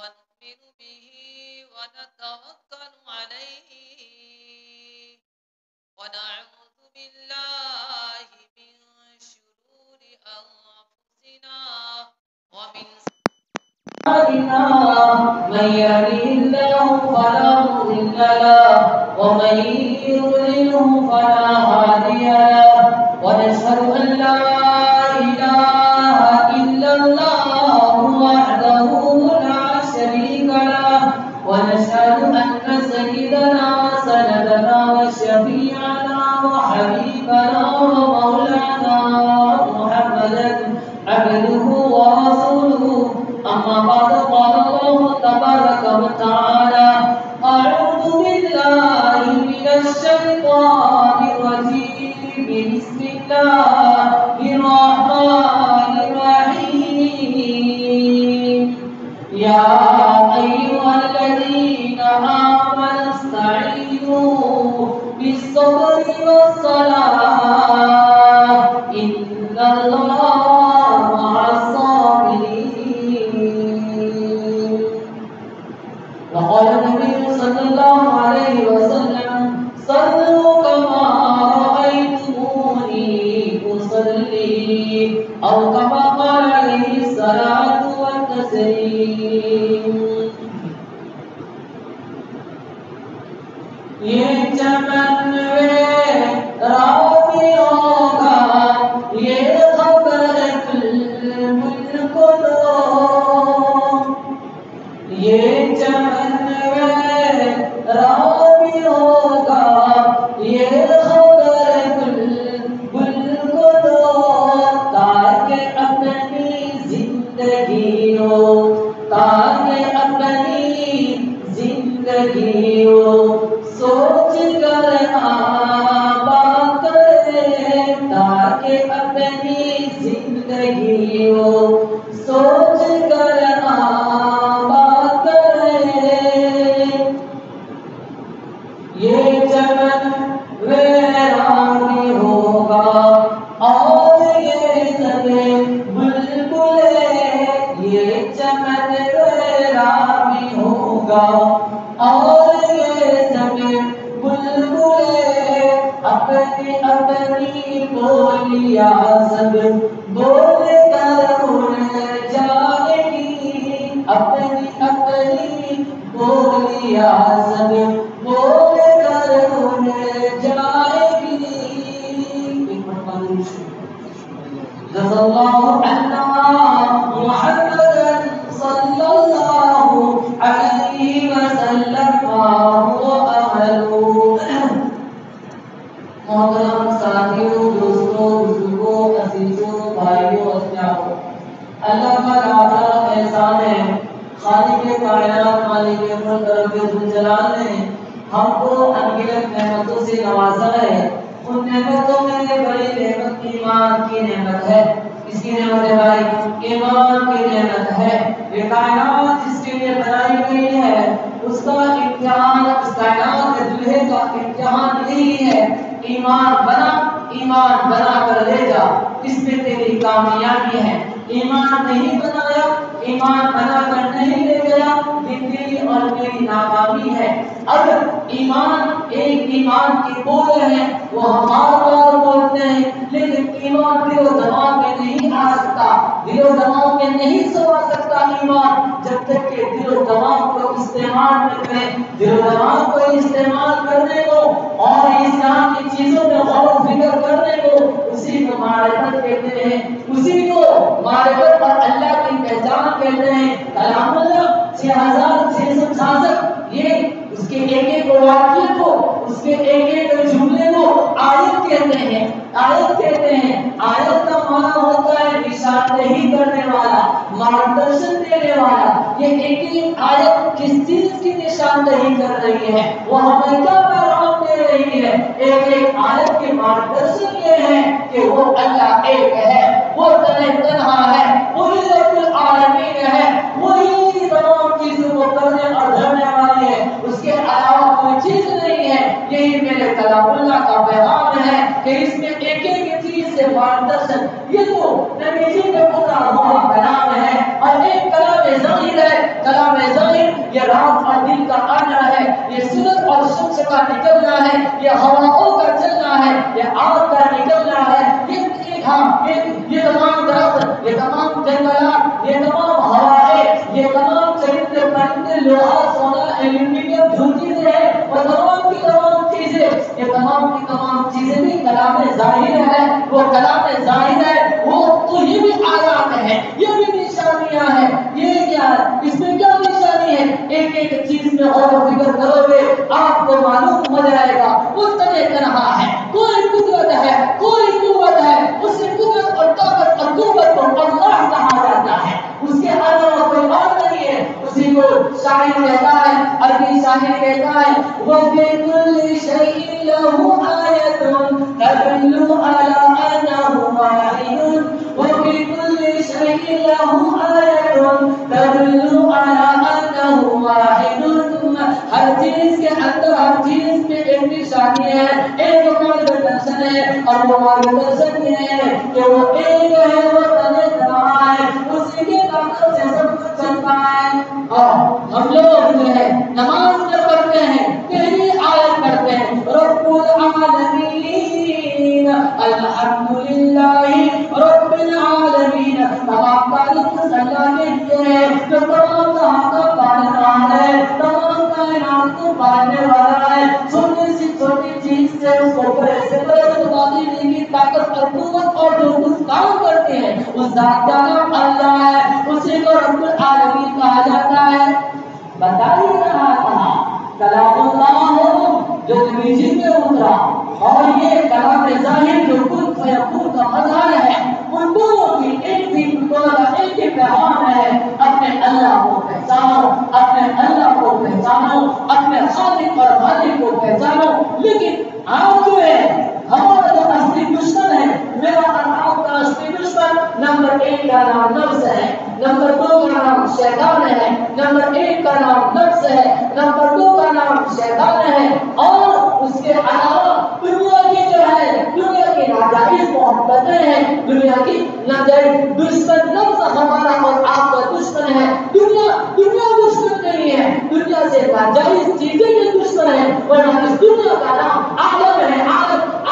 ونؤمن به ونتوكل عليه ونعوذ بالله من شرور أنفسنا ومن سيئاتنا من يهده الله فلا مضل له ومن يضلله فلا هادي له ونشهد أن لا إله إلا الله وحده لا شريك له ونشهد أن سيدنا وسندنا وشفيعنا وحبيبنا ومولانا محمدا عبده ورسوله أما بعد قال الله تبارك وتعالى أعوذ بالله من الشيطان الرجيم بسم الله الرحمن الرحيم يا أيها الذين آمنوا استعينوا بالصبر والصلاة إن الله مع الصابرين. وقال النبي صلى الله عليه وسلم صلوا كما رأيتموني أصلي أو كما قال عليه الصلاة والتسليم. یہ چمن راوی ہوگا یہ خبر بلبل کو دو یہ چمن راوی ہوگا یہ خبر بلبل کو دو تاکہ اپنی زندگی ہو تاکہ اپنی زندگی ہو سوچ کر آباد کرے تاکہ اپنی زندگی ہو سوچ کر آباد کرے یہ چمن ویرانی ہوگا اور یہ سبے بلبلے یہ چمن ویرانی ہوگا اور یہ سبے بلبلے اپنی اپنی بولیاں سب بول کر اڑ جائے گی اپنی اپنی بولیاں سب بول کر اڑ جائے گی. جزا اللہ عنا محمدا صلی اللہ علیہ وسلم محترم ساتھیوں دوستوں بزرگوں عزیزوں بھائیوں اسلامیوں اللہ کا لاکھ احسان ہے خالق کائنات مالک ملک رب ذوالجلال نے ہم کو انگنت نعمتوں سے نوازا ہے. ان نعمتوں میں سے بڑی نعمت ایمان کی نعمت ہے. اس کی نعمت ہے بھائی ایمان کی نعمت ہے. یہ کائنات جس کے لیے بنائی گئی ہے اس کا امتحان اس کائنات کے دلہے کا امتحان یہی ہے ایمان بنا کر لے جا اس میں تیری کامیابی ہے. ایمان نہیں بنایا ایمان بنا کر نہیں لے گیا یہ تیری اور میری ناکامی ہے. اگر ایمان ایک ایمان کی بول ہے وہ ہمارا بولتے ہیں لیکن ایمان دل و دماغ میں نہیں آ سکتا دل و دماغ میں نہیں سما سکتا ایمان جب تک کہ دل و دماغ کو استعمال نہ کریں. دل و دماغ کو استعمال کرنے کو اور اسلام کی چیزوں میں غور و فکر کرنے کو اسی کو معرفت کہتے ہیں. اسی کو معرفت اور اللہ کی پہچان کہتے ہیں. کلام اللہ 6666 یہ اس کے ایک ایک واقعے کو اس کے ایک ایک جملے کو آیت کہتے ہیں. آیت کا معنی ہوتا ہے نشاندہی کرنے والا مارگدرشن دینے والا. یہ ایک ایک آیت کس چیز کی نشاندہی کر رہی ہے وہ ہمیں کیا پیغام دے رہی ہے. ایک ایک آیت کے مارگدرشن یہ ہے کہ وہ اللہ ایک ہے وہ تنہا ہے وہی رب العالمین ہے وہی تمام چیزوں کو کرنے اور دھرنے والی ہے اس کے علاوہ کوئی چیز نہیں ہے. یہی میرے کلام اللہ کا پیغام ہے کہ اس میں ایک ایک چیز سے مارگدرشن یہ تو نبی جی کا پورا ہوا کلام ہے اور ایک کلام ظاہر ہے. کلام دل کا آنا ہے، یہ سورج اور شمس کا نکلنا ہے، یہ ہواؤں کا چلنا ہے، یہ آگ کا نکلنا ہے، یہ تمام درخت، یہ تمام جنگلات، یہ تمام ہوائیں، یہ تمام چرندے پرندے، لوہا سونا ایلومینیم جو چیزیں ہیں، وہ تمام کی تمام چیزیں، یہ تمام کی تمام چیزیں بھی کلام ظاہر ہے، وہ کلام ظاہر ہے، وہ تو یہ بھی آیات ہے، یہ بھی نشانیاں ہیں، یہ کیا ہے، اس میں کیا نشانی ہے؟ ایک ایک چیز میں غور و فکر کرو گے آپ کو معلوم ہو جائے گا اس طرح طرح ہے، کوئی قدرت ہے، کوئی قوت ہے، اس قدرت اور طاقت اور قوت کو اللہ کہا جاتا ہے، اس کے علاوہ کوئی اور نہیں ہے، اسی کو شاعر کہتا ہے، عربی شاعر کہتا ہے وَبِكُلِّ شَيْءٍ لَهُ آیَةٌ تَدُلُّ عَلَىٰ أَنَّهُ وَاحِدٌ وَبِكُلِّ شَيْءٍ لَهُ آیَةٌ تَدُلُّ عَلَىٰ أَنَّهُ وَاحِدٌ، ہر چیز کے اندر، ہر چیز میں ایک نشانی ہے، ایک مارگدرشن ہے، اور وہ مارگدرشن یہ ہے کہ وہ ایک ہے، وہ تنہ رہا ہے، اسی کے طاقت سے سب کچھ چلتا ہے۔ اور ہم لوگ جو ہے نماز میں پڑھتے ہیں، پہلی آیت پڑھتے ہیں رب العالمین الحمدللہ رب العالمین، تمام تعریف اللہ کے لیے ہے جو تمام جہاں کا پالنہار ہے، تمام کائنات کو پالنے والا ہے، چھوٹی سی چھوٹی چیز سے اس کو بڑے سے بڑے بنانے کی طاقت اور قوت اور جو کچھ کام کرتے ہیں اس ذات کا نام اللہ ہے، اسی کو رب العالمین کہا جاتا ہے۔ بتا ہی رہا تھا کلام اللہ جو زمین میں اترا اور یہ کلام ظاہر جو کن فیکون کا مظہر ہے، ان دونوں کی ایک ہی پیغام ہے، اپنے اللہ کو پہچانو، اپنے اللہ کو پہچانو، اپنے خالق اور مالک کو پہچانو۔ لیکن آپ جو ہے ہمارا جو اصلی دشمن ہے، میرا اور آپ کا اصلی دشمن نمبر 1 کا نام نفس ہے، نمبر 2 کا نام شیطان ہے، نمبر 1 کا نام نفس ہے، نمبر 2 کا نام شیطان ہے، اور اس کے علاوہ دنیا کی جو ہے، دنیا کی ناجائز محبتیں ہیں، دنیا کی ناجائز دشمن نفس ہمارا اور آپ کا دشمن ہے۔ دنیا دشمن نہیں ہے، دنیا سے ناجائز چیزیں کے دشمن ہیں، ورنہ اس دنیا کا نام عالم ہے۔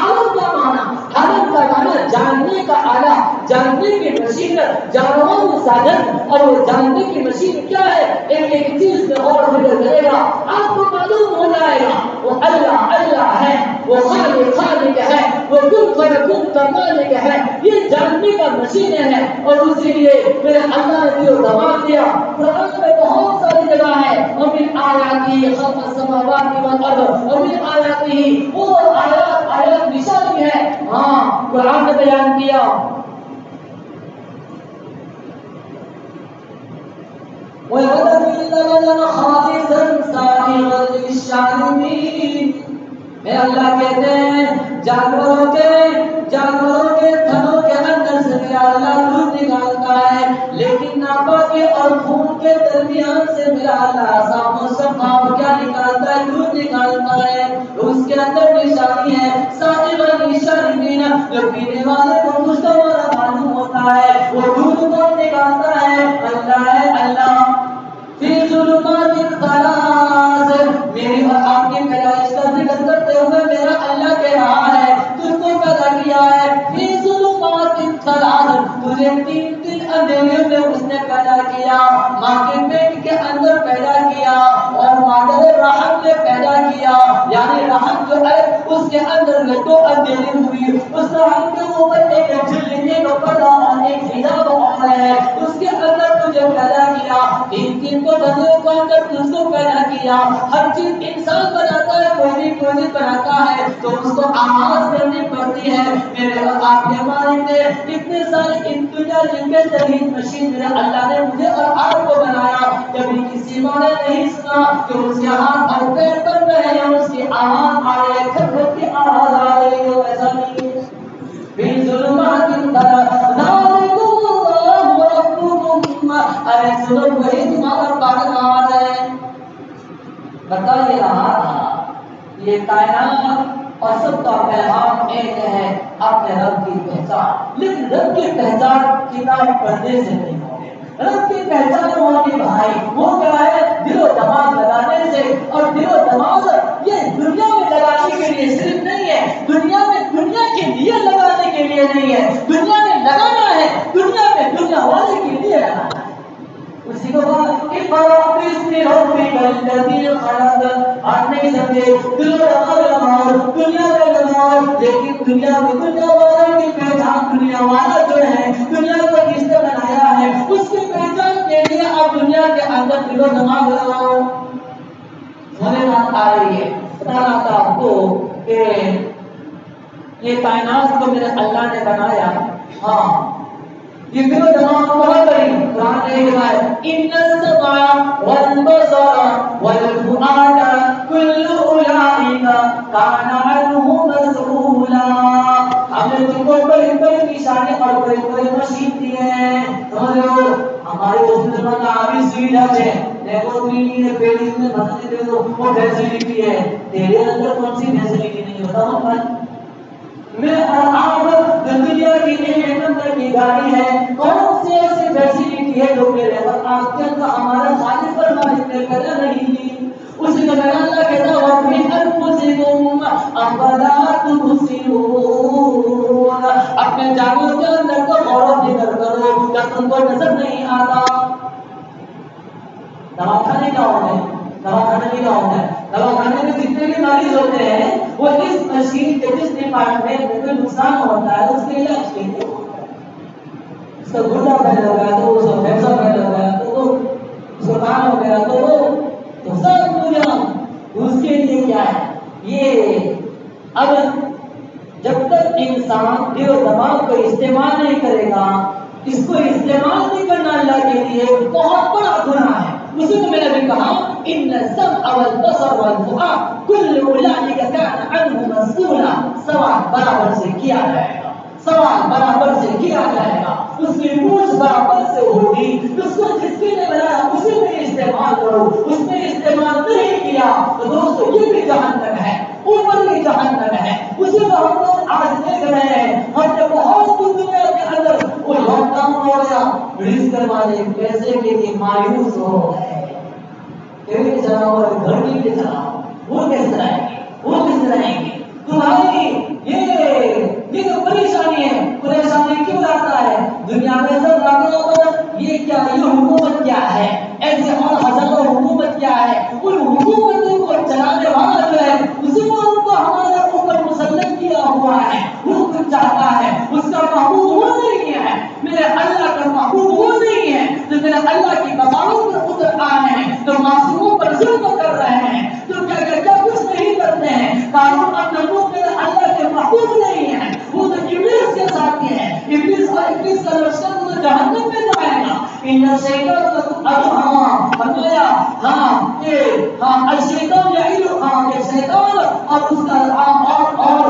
عالم کا معنی، عالم کا معنی جاننے کا آلہ، جاننے کی مشین، جانوروں ساجن، اور وہ جاننے کی مشین کیا ہے؟ ایک ایک چیز میں اور فکر کرے گا آپ کو معلوم ہو جائے گا وہ اللہ ہے، وہ خالق ہے، وہ کن فیکون کا مالک ہے، یہ جاننے کا مشین ہے۔ اور اسی لیے میرے اللہ نے جو زبان دیا قرآن میں بہت ساری جگہ ہے، وَمِنْ آیَاتِهِ خَلْقُ السَّمَاوَاتِ وَالْأَرْضِ وَمِنْ آیَاتِهِ، وہ آیات نشانی ہے، ہاں قرآن نے بیان کیا۔ وَيَوْمَ لَنَا خَالِصًا سَائِغًا لِلشَّارِبِينَ، اے اللہ کہتے ہیں جانوروں کے تھنوں کے اندر سے میرا اللہ دودھ نکالتا ہے، لیکن ناپاکی اور خون کے درمیان سے میرا اللہ صاف و شفاف کیا نکالتا ہے؟ دودھ نکالتا ہے۔ اس کے اندر نشانی ہے سائغًا للشاربین، جو پینے والے کو خوشگوار معلوم ہوتا ہے، وہ دودھ کون نکالتا ہے؟ اللہ ہے، اللہ۔ فی ظلمات الثلاث، میری اور آپ کی پیدائش کا ذکر کرتے ہوئے میرا اللہ کہہ رہا ہے تجھ کو پیدا کیا ہے فی ظلمات الثلاث، تجھے تین اندھیریوں میں اس نے پیدا کیا، ماں کے پیٹ کے اندر پیدا کیا اور مادر رحم نے پیدا کیا، یعنی رحم جو ہے اس کے اندر میں 2 اندھیری ہوئی، اس رحم کے اوپر ایک جھلنے کا پردہ اور ایک حجاب اور ہے، اس کے اندر تجھے پیدا کیا، تین کو دنوں کے اندر تجھ کو پیدا کیا۔ ہر چیز انسان بناتا ہے، کوئی بناتا ہے تو اس کو آواز کرنی پڑتی ہے۔ میرے اور آپ کے مالک نے اتنے سارے انتظام کے ذریعے مشین میرے اللہ نے مجھے اور آپ کو بنایا، کبھی کسی ماں نے نہیں سنا کہ اس کے ہاتھ اور پیر بن رہے ہیں، اس کی آواز آ رہی ہے، کھڑکھڑ کی آواز آ رہی ہے، ایسا نہیں ہے۔ فی ظلمات الثلاث ذالکم اللہ ربکم، ارے سنو وہی تمہارا پالنہار ہے۔ بتا یہ رہا تھا یہ کائنات اور سب کا پیغام ایک ہے، اپنے رب کی پہچان، لیکن رب کی پہچان کتاب پڑھنے سے نہیں ہوگی، رب کی پہچان ہوگی بھائی وہ کیا ہے؟ دل و دماغ لگانے سے آپ نہیں سمجھے دنیا میں لگاؤ، لیکن دنیا میں دنیا والے کی پہچان، دنیا والا جو ہے دنیا کو کس نے بنایا ہے اس کی پہچان کے لیے آپ دنیا کے اندر دل و دماغ لگاؤ. ہمیں بات آ رہی ہے، بتانا تھا آپ کو کہ یہ کائنات کو میرے اللہ نے بنایا. ہاں یہ دل و دماغ بہت بڑی قرآن نے کہا ان السمع والبصر والفؤاد كل اولئک کان عنہ مسئولا. ہم نے تم کو بڑی بڑی نشانیں اور بڑے بڑے مشین دیے ہیں. سمجھ لو ہمارے ہاسپٹل میں ابھی سویدھا ہے، دیکھو تم نے پیڈی میں مدد دے دو وہ فیسلٹی ہے. تیرے اندر کون سی فیسلٹی نہیں بتاؤ بھائی. میں اور آپ دنیا کی ایک نمبر کی گاڑی ہے، کون سی ایسی فیسلٹی ہے جو میرے اور آپ کے اندر ہمارا خالق پر مالک نے پیدا نہیں کی. اسی کا میرا اللہ کہتا ہے وَمِنْ أَنفُسِكُمْ أَفَلَا تُبْصِرُونَ. اپنے جانوں کے اندر کو غور و فکر کرو، کیا تم کو نظر نہیں آتا؟ دواخانے کا ہوتا ہے، دواخانے میں کیا ہوتا ہے؟ دواخانے میں جتنے بھی مریض ہوتے ہیں وہ اس مشین کے جس ڈپارٹمنٹ میں کوئی نقصان ہوتا ہے اس کے علاج کے لیے ہوتا ہے. اس کا گردہ پھیل ہو گیا تو اس کا پھیپھڑا پھیل ہو گیا تو اس کا کان ہو گیا تو سب دنیا اس کے لیے کیا ہے. یہ اب جب تک انسان دل و دماغ کو استعمال نہیں کرے گا، اس کو استعمال نہیں کرنا اللہ کے لیے بہت بڑا گناہ ہے. اسی کو میں نے بھی کہا ان السمع والبصر والفؤاد كل اولئک کان عنہ مسئولا. سوال برابر سے کیا جائے گا، سوال برابر سے کیا جائے گا، اس کی پوچھ برابر سے ہوگی. اس کو جس کے نے بنایا اسی میں استعمال کرو. اس میں استعمال نہیں کیا تو دوستو یہ بھی جہنم ہے، اوپر بھی جہنم ہے. اسی کو ہم لوگ آج دیکھ رہے ہیں. ہم نے بہت دنیا کے اندر وہ لاک ڈاؤن ہو گیا، رزق والے پیسے کے لیے مایوس ہو گئے. ٹی چلاؤ اور گھر بھی چلاؤ، وہ کیسے چلائیں گے، وہ کیسے چلائیں گے؟ تمہاری یہ تو پریشانی ہے. پریشانی کیوں آتا ہے؟ دنیا میں سب لاکھوں یہ کیا، یہ حکومت کیا ہے، ایسے اور ہزاروں حکومت کیا ہے. ان حکومتوں کو چلانے والا جو ہے اسی کو ان کو ہمارے اوپر مسلط کیا ہوا ہے. وہ کچھ چاہتا ہے، اس کا محبوب وہ نہیں ہے، میرے اللہ کا محبوب وہ نہیں ہے. تو میرے اللہ کی بغاوت پر اتر آئے ہیں، تو معصوموں پر ظلم کر رہے ہیں، تو کیا کچھ نہیں کرتے ہیں. قانون اپنے منہ میرے اللہ کے محبوب نہیں ہے، وہ تو ابلیس کے ساتھی ہے. ابلیس اور ابلیس کا لشکر تو جہنم میں جائے گا. ان شیطان لکم عدو فرمایا الشیطان یعیدکم کہ شیطان اور اس کا اور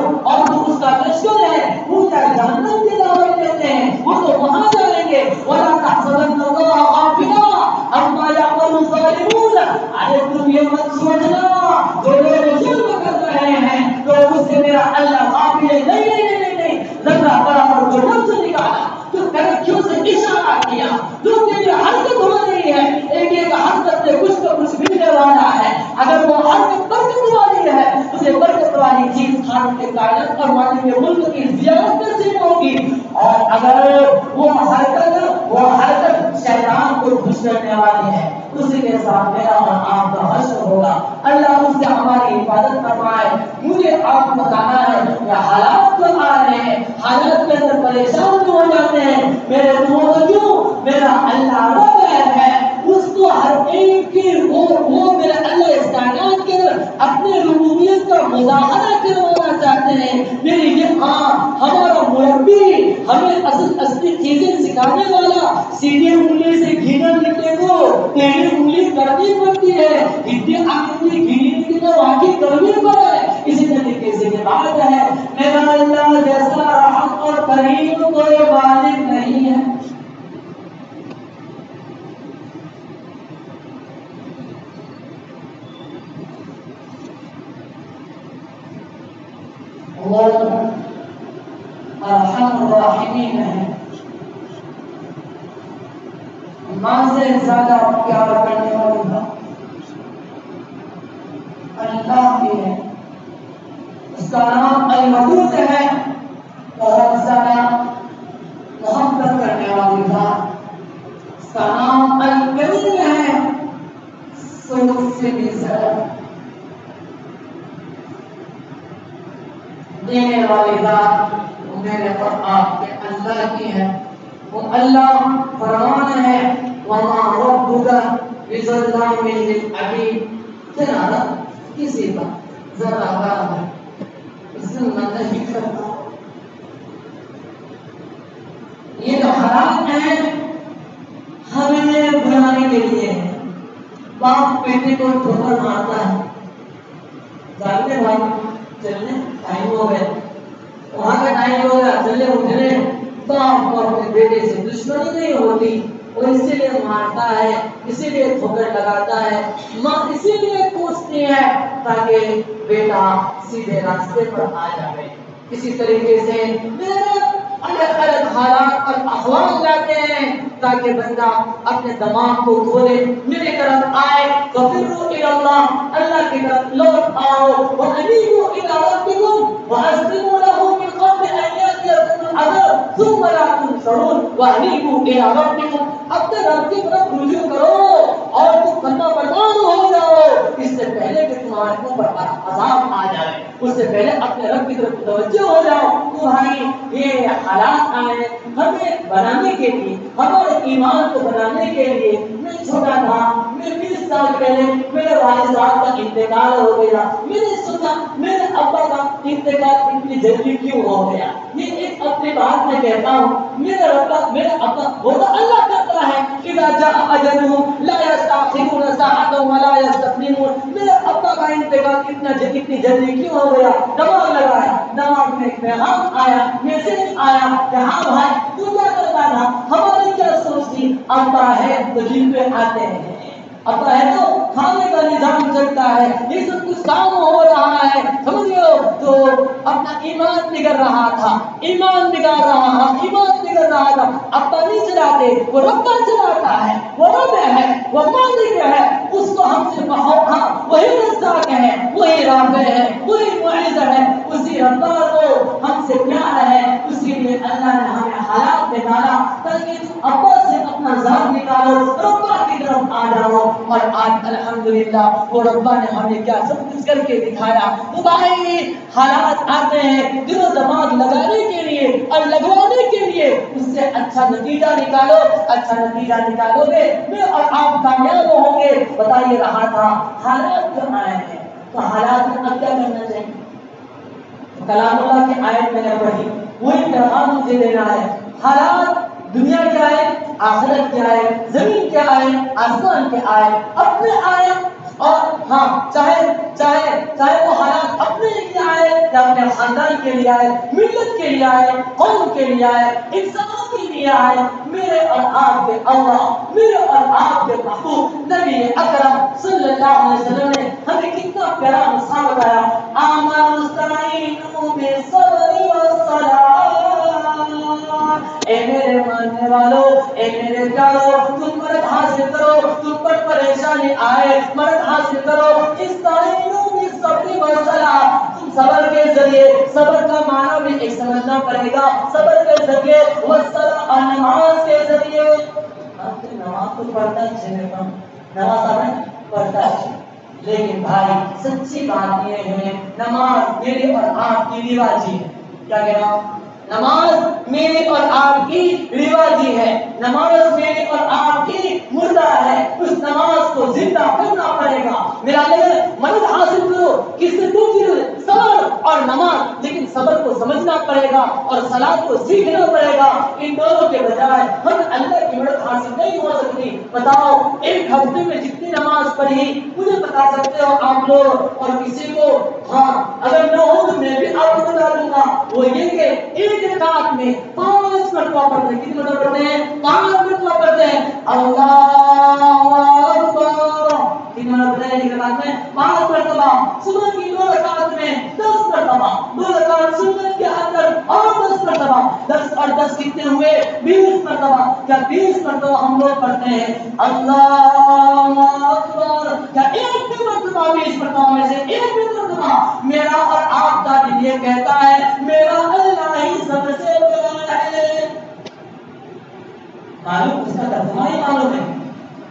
اس کا لشکر ہے وہ کیا جہنم کی دعوت دیتے ہیں، وہ تو وہاں جائیں گے. ولا تحسبن اللہ غافلا عما يعمل الظالمون. ارے تم یہ مت سوچنا جو لوگ ظلم کر رہے ہیں تو اس سے میرا اللہ غافل ہے. نہیں ذرا برابر جو لفظ نکالا تو کیوں سے اشارہ کیا جو تیری حرکت ہو رہی ہے، ایک حرکت سے کچھ تو کچھ ملنے والا ہے. اگر وہ حرکت برکت والی ہے اسے برکت والی چیز خالق کے کائنات اور مالک کے ملک کی زیارت نصیب ہوگی. اور اگر وہ حرکت شیطان کو خوش کرنے والی ہے اسی کے ساتھ میرا اور آپ کا حشر ہوگا. اللہ اس سے ہماری حفاظت فرمائے. مجھے آپ کو بتانا ہے کہ حالات جو آ رہے ہیں، حالات کے اندر پریشان جو ہو جاتے ہیں، میرے دوستوں کیوں میرا اللہ رب ہے، اس کو ہر ایک کی وہ میرا اللہ اس کائنات کے اندر اپنے ربوبیت کا مظاہرہ کروانا چاہتے ہیں. میری یہ ہمارا مربی ہمیں اصلی چیزیں سکھانے والا سیدھی انگلی سے گھینا لکھنے کو ٹیڑھی انگلی کرنی پڑتی ہے، اتنی انگلی گھینے کی تو واقعی کرنی پڑے. اسی طریقے سے یہ بات ہے میرا اللہ جیسا رحم اور کریم کوئی مالک نہیں ہے. ارحم الراحمین ہے، ماں سے زیادہ پیار کرنے والا اللہ بھی ہے. اس کا نام الودود ہے، بہت زیادہ محبت کرنے والی ذات. اس کا نام الکریم سے بھی زیادہ دینے والی ذات وہ میرے اور آپ کے اللہ کی ہے. وہ اللہ فرمان ہے وما ربک بظلام للعبید. ذرا کسی کا ذرا ہے ظلم نہیں کرتا. یہ جو حالات ہیں ہمیں بنانے کے لیے ہیں. باپ بیٹے کو ٹھوکر مارتا ہے, جانتے بھائی چلنے ٹائم ہو گئے, وہاں کا ٹائم ہو گیا, چلے اٹھنے. باپ کو اپنے بیٹے سے دشمنی نہیں ہوتی, وہ اسی لیے مارتا ہے, اسی لیے ٹھوکر لگاتا ہے, ماں اسی لیے کوستی ہے تاکہ بیٹا سیدھے راستے پر آ جائے. اسی طریقے سے الگ الگ حالات اور احوال لاتے ہیں تاکہ بندہ اپنے دماغ کو کھولے, میرے طرف آئے. فَفِرُّوا إِلَى اللَّهِ, اللہ کی طرف لوٹ آؤ. وَأَنِيبُوا إِلَىٰ رَبِّكُمْ وَأَسْلِمُوا لَهُ مِن قَبْلِ أَن يَأْتِيَكُمُ الْعَذَابُ ثُمَّ لَا تُنصَرُونَ. وَأَنِيبُوا إِلَىٰ رَبِّكُمْ, اپنے رب کی طرف رجوع کرو اور تم فرما بردار ہو جاؤ اس سے پہلے کہ تمہارے اوپر عذاب آ جائے. اس سے پہلے اپنے رب کی طرف توجہ ہو جاؤ. تو بھائی یہ حالات آئے ہمیں بنانے کے لیے, ہمارے ایمان کو بنانے کے لیے. میں چھوٹا تھا, میں 20 سال پہلے میرے والد صاحب کا انتقال ہو گیا. میں نے سوچا میرے ابا کا انتقال اتنی جلدی کیوں ہو گیا. یہ ایک اپنی بات میں کہتا ہوں, میرا ابا وہ تو اللہ کرتا ہے. اذا جاء اجلهم لا يستأخرون ساعة ولا يستقدمون. میرے ابا کا انتقال اتنی جلدی کیوں ہو گیا. دماغ لگایا, دماغ میں ایک پیغام آیا, میسج آیا کہ ہاں بھائی تو کیا کرتا تھا, ہماری کیا سوچ تھی. ابا ہے تو جن پہ آتے ہیں, ابا ہے تو کھانے کا نظام چلتا ہے, یہ سب کچھ کام ہو رہا ہے, سمجھ لو. تو اپنا ایمان بگڑ رہا تھا, ایمان بگڑ رہا تھا. ابا نہیں چلاتے, وہ رب چلاتا ہے, وہ رب ہے, وہ مالک ہے. اس کو ہم سے بہت وہی رزاق ہے, وہی رافع ہے, وہی معز ہے. اسی رب کو ہم سے پیار ہے, اسی لیے اللہ نے ہمیں حالات میں ڈالا تاکہ تم ابا سے اپنا ذات نکالو, ربا کی طرف آ جاؤ. اور آج الحمدللہ وہ ربا نے ہمیں کیا سب کچھ کر کے دکھایا. تو بھائی حالات آتے ہیں دل و دماغ لگانے کے لیے اور لگوانے کے لیے, اس سے اچھا نتیجہ نکالو. اچھا نتیجہ نکالو گے میں اور آپ کامیاب ہوں گے. بتائیے رہا تھا حالات جو آئے ہیں تو حالات میں اب کیا کرنا چاہیے. کلام اللہ کی آیت میں نے پڑھی, وہی پیغام مجھے دینا ہے. حالات دنیا کیا ہے, آخرت کیا ہے, زمین کیا ہے, آسمان کیا ہے, اپنے آئے. اور ہاں چاہے وہ حالات اپنے لیے آئے یا اپنے خاندان کے لیے آئے, ملت کے لیے آئے, قوم کے لیے آئے, انسانوں کے لیے آئے. میرے اور آپ کے اللہ, میرے اور آپ کے محبوب نبی اکرم صلی اللہ علیہ وسلم نے ہمیں کتنا پیارا نسخہ بتایا. آمن استعینوا بالصبر والصلاۃ. اے میرے ماننے والو, اے میرے پیارو, تم مرد حاصل کرو, تم پر پریشانی آئے مرد حاصل کرو. استعینوا بالصبر والصلاۃ. تم صبر کے ذریعے, صبر کا معنی بھی ایک سمجھنا پڑے گا. صبر کے ذریعے, والصلاۃ اور نماز کے ذریعے. آپ نماز تو پڑھتا ہے, نماز آپ پڑھتا ہے, لیکن بھائی سچی بات یہ ہے نماز میری اور آپ کی رواجی ہے. کیا کہنا, نماز میری اور آپ کی رواجی ہے, نماز میری اور آپ کی مردہ ہے. اس نماز کو زندہ کرنا پڑے گا. میرا مدد حاصل کرو کس سے دو چیزیں, صبر اور نماز. لیکن صبر کو سمجھنا پڑے گا اور صلاۃ کو سیکھنا پڑے گا. ان دونوں کے بجائے ہم اللہ کی مدد حاصل نہیں ہو سکتی. بتاؤ ایک ہفتے میں جتنی نماز پڑھی مجھے بتا سکتے ہو آپ لوگ, اور کسی کو ہاں اگر نہ ہو تو میں بھی آپ کو بتا دوں گا. وہ یہ کہ ایک رکعت میں 5 مرتبہ پڑھتے ہیں. کتنی مرتبہ پڑھتے ہیں, 5 مرتبہ پڑھتے ہیں. اللہ اکبر. کتنی مرتبہ پڑھتے ہیں ایک رکعت میں, 5 مرتبہ. صبح کی 2 رکعت میں 10 مرتبہ, 2 رکعت سنت کے اندر اور 10 مرتبہ. 10 اور 10 کتنے ہوئے, 20 مرتبہ. کیا 20 مرتبہ ہم لوگ پڑھتے ہیں اللہ اکبر؟ کیا ایک بھی مرتبہ 20 مرتبہ میں سے ایک بھی مرتبہ میرا اور آپ کا دل یہ کہتا ہے میرا اللہ ہی سب سے بڑا ہے؟ معلوم, اس کا ترجمہ ہی معلوم ہے.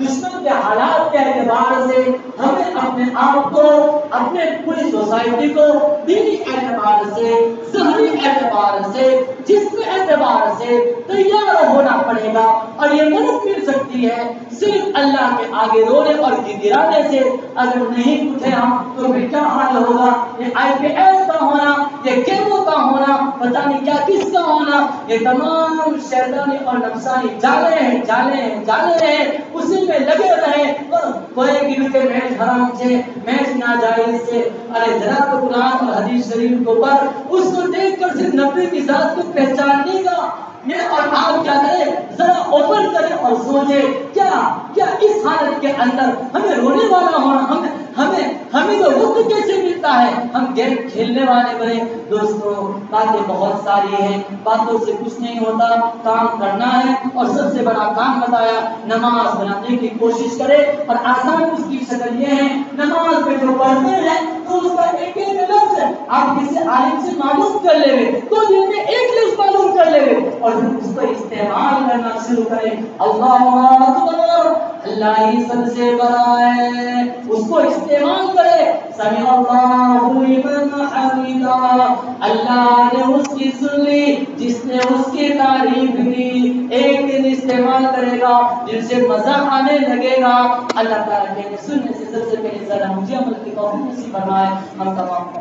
دشمن کے حالات کے اعتبار سے ہمیں اپنے آپ کو، اپنے پوری سوسائٹی کو دینی اعتبار سے، ذہنی اعتبار سے، جسمی اعتبار سے تیار ہونا پڑے گا۔ اور یہ مدد مل سکتی ہے صرف اللہ کے آگے رونے اور گڑگڑانے سے۔ اگر نہیں اٹھے ہم تو پھر کیا حال ہوگا؟ یہ IPL کا ہونا، یہ گیموں کا ہونا، پتہ نہیں کیا کس کا ہونا، یہ تمام شیطانی اور نفسانی جالے ہیں، اسی میں لگے رہے اور کوئی بھی کہ میچ حرام سے، میچ ناجائز سے، ارے ذرا تو قرآن اور حدیث شریف کو پڑھ، اس کو دیکھ کر صرف نبی کی ذات کو پہچاننے کا یہ، اور آپ کیا کریں، ذرا اوپن کریں اور سوچیں کیا اس حالت کے اندر ہمیں رونے والا ہونا، ہمیں تو وقت کیسے ملتا ہے؟ ہم گیم کھیلنے والے بنے۔ دوستوں باتیں بہت ساری ہیں، باتوں سے کچھ نہیں ہوتا، کام کرنا ہے، اور سب سے بڑا کام بتایا نماز بنانے کی کوشش کرے۔ اور آسان اس کی شکل یہ ہے، نماز میں جو پڑھتے ہیں تو اس کا ایک لفظ ہے، آپ کسی عالم سے معلوم کر لے تو دن میں ایک لفظ معلوم کر لے اور پھر اس کو استعمال کرنا شروع کریں۔ اللہ اکبر، اللہ ہی سب سے بڑا ہے، اس کو استعمال کرے۔ سمع اللہ لمن حمدہ، اللہ نے اس کی سن لی جس نے اس کی تعریف کی۔ ایک دن استعمال کرے گا، دل سے مزہ آنے لگے گا۔ اللہ تعالیٰ کے سننے سے سب سے پہلے ذرا مجھے عمل کی توفیق نصیب فرمائے۔ ہم تمام